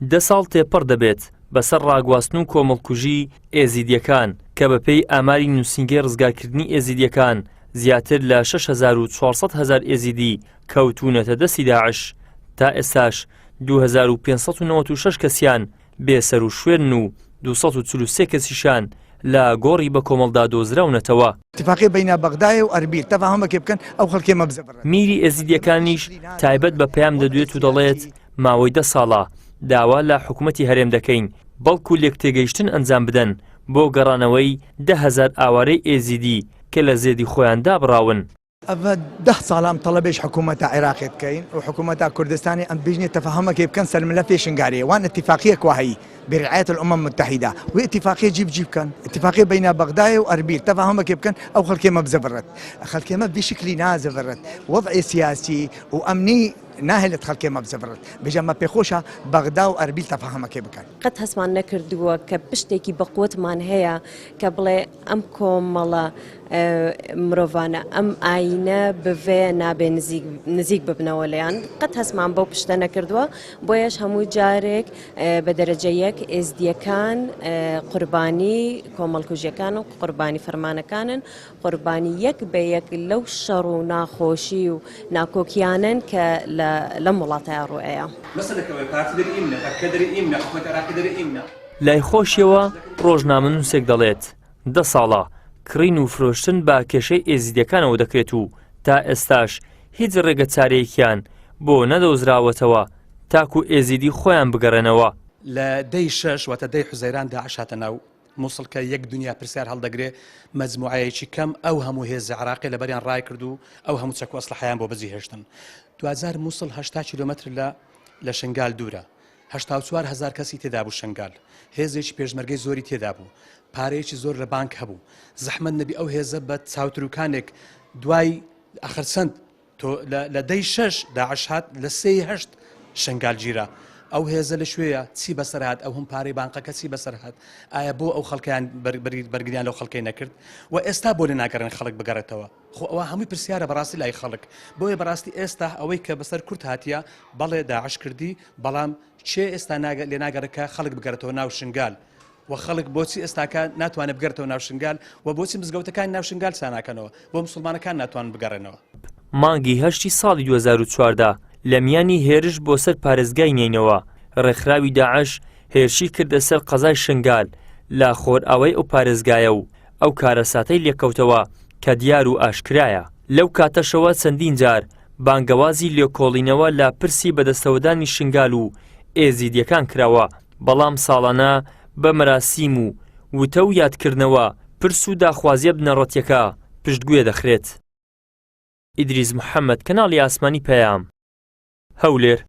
10 ساڵ تێپەڕ دەبێت بەسەر ڕاگواستن و کۆمەڵکوژی ئێزیدیەکان کە بەپێی ئاماری نووسینگەی ڕزگارکردنی ئێزیدیەکان زیاتر لە 6,400 ئێزیدی کەوتونەتە دەستی داعش. تا ئێستاش 2596 کەسیان بێسەر و شوێن و 243 کەسیشان لە گۆڕی بە کۆمەڵدا دۆزراونەتەوە. اتفاقی بینە بەغدای و ئەربیل تەفاهمەکێ بکەن ئەو خەڵکێ مەبزەبڕن. میری ئێزیدیەکانیش تایبەت بە پەیام دەدوێت و دەڵێت ماوەی 10 ساڵە داوا لە حکوومەتی هەرێم دەکەین بەڵکو لێک تێگەیشتن ئەنجام بدەن بۆ گەڕانەوەی 10,000 ئاوارەی ئێزیدی کە لە زێدی خۆیان دابڕاون. ئەمە 10 ساڵام تەڵەبێش حکوومەتە عێراقی بکەین و حکوومەتە کوردستانی ئەم بژنێ تەفاهمەکێ بکەن سەرمەلەفێ شنگاریە وان اتفاقیەک وهەیی برعاية الأمم المتحدة واتفاقية جيب كان اتفاقية بين بغداد وأربيل تفاهم كيف كان أو خلكي ما بزبرت خلكي ما بشكل نازبرت وضع سياسي وأمني ناهلت خلكي ما بزبرت بجمع بيخوشها بغداد وأربيل تفاهم كيف كان قد هسمان نكردوا كبشتكي بقوت من هي قبل أمكم ملا مروفانا أم عينة بفينا بنزيق ببنوليان قد هسمان بو بشتنا كردوا بويش همو جارك بدرجيك ازديكان قرباني كومالكوجيكان وقرباني فرمانكان قرباني يك بيك لو شرو ناخوشي وناكوكيانا لمولاتا رؤيا مثلا كوي إمنا أكدري إمنا حكومة أكدري إمنا لای خۆشیەوە ڕۆژنامە نووسێک دەڵێت 10 ساڵە کڕین و فرۆشتن بە کێشەی ئێزیدیەکانەوە دەکرێت و تا ئێستاش هیچ ڕێگە چارەیەکیان بۆ نەدۆزراوەتەوە تاکو ئێزیدی خۆیان بگەڕێنەوە. لە دەی 6 واتە دەی حوزەیران داعش هاتە ناو مووسڵ کە یەک دنیا پرسیار هەڵدەگرێ مەجموعەیەکی کەم ئەو هەموو هێز عێراقی لەبەریان ڕای کرد و ئەو هەموو چەک و ئەسلحەیان بۆ بەجێهێشتن. 2000 مووسڵ 80 کیلۆمەتر لە شنگال دوورە 84,000 کەسی تێدا بوو شنگال هێزێکی پێشمەرگەی زۆری تێدا بوو پارەیەکی زۆر لە بانک هەبوو زەحمەت نەبی ئەو هێزە بە چاوتروکانێک دوای ئەخرسەند لە دەی 6 داعش هات لە 3/8 شنگال گیرە ئەو هێزە لە شوێیە چی بەسەر هات ئەو هەم پارەی بانقەکە چی بەسەر هات ئایا بۆ ئەو خەڵکیان بەرگریان لەو خەڵکەی نەکرد و ئێستا بۆ لێ ناگەڕن خەڵک بگەڕێتەوە خۆ ئەوە هەمووی پرسیارە بەڕاستی لای خەڵک بۆیە بەڕاستی ئێستا ئەوەی کە بەسەر کورت هاتیە بەڵێ داعش کردی بەڵام چێ ئێستا لێ ناگەڕەکە خەڵک بگەڕێتەوە ناو شنگال و خەڵک بۆچی ئێستاکە ناتوانێت بگەڕێتەوە ناو شنگال و بۆچی مزگەوتەکان ناو شنگال ساناکەنەوە بۆ مسلمانەکان ناتوان بگەڕێنەوە. مانگی 8 ساڵی 2014 لە میانی هێرش بۆ سەر پارێزگای نینەوە ڕێکخراوی داعش هێرشی کردە سەر قەزای شنگال لە خۆرئاوای ئەو پارێزگایە و ئەو کارەساتەی لێکەوتەوە کە دیار و ئاشکرایە. لەو کاتەشەوە چەندین جار بانگەوازی لێکۆڵینەوە لە پرسی بەدەستەوەدانی شنگال و ئێزیدیەکان کراوە بەڵام ساڵانە بە مەراسیم و وتە و یادکردنەوە پرس و داخوازیە بنەڕەتیەکە پشتگوێ دەخرێت. ئیدریس محەممەد کەناڵی ئاسمانی پەیام هەولێر.